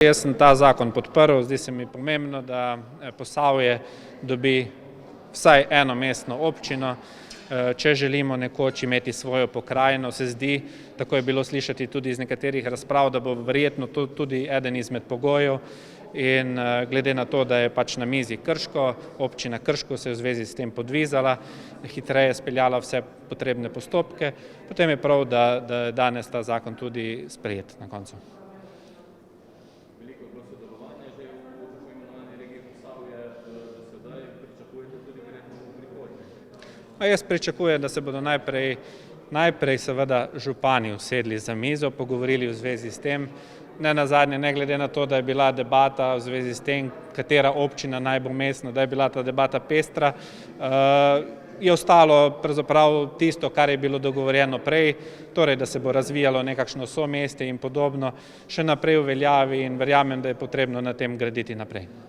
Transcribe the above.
Jaz sem ta zakon podprl, zdi se mi pomembno, da Posavje dobi vsaj eno mestno občino. Če želimo nekoč imeti svojo pokrajino, se zdi, tako je bilo slišati tudi iz nekaterih razprav, da bo verjetno to tudi eden izmed pogojev. In glede na to, da je pač na mizi Krško, občina Krško se je v zvezi s tem podvizala, hitreje speljala vse potrebne postopke, potem je prav, da je danes ta zakon tudi sprejet na koncu. Veliko je bilo sodelovanja že v tako imenovani regiji Posavje do sedaj, pričakujete tudi verjetno v prihodnje? Jaz pričakujem, da se bodo najprej seveda župani usedli za mizo, pogovorili v zvezi s tem. Nenazadnje, ne glede na to, da je bila debata v zvezi s tem, katera občina naj bo mestna, da je bila ta debata pestra, je ostalo pravzaprav tisto, kar je bilo dogovorjeno prej, torej da se bo razvijalo nekakšno somestje in podobno, še naprej v veljavi in verjamem, da je potrebno na tem graditi naprej.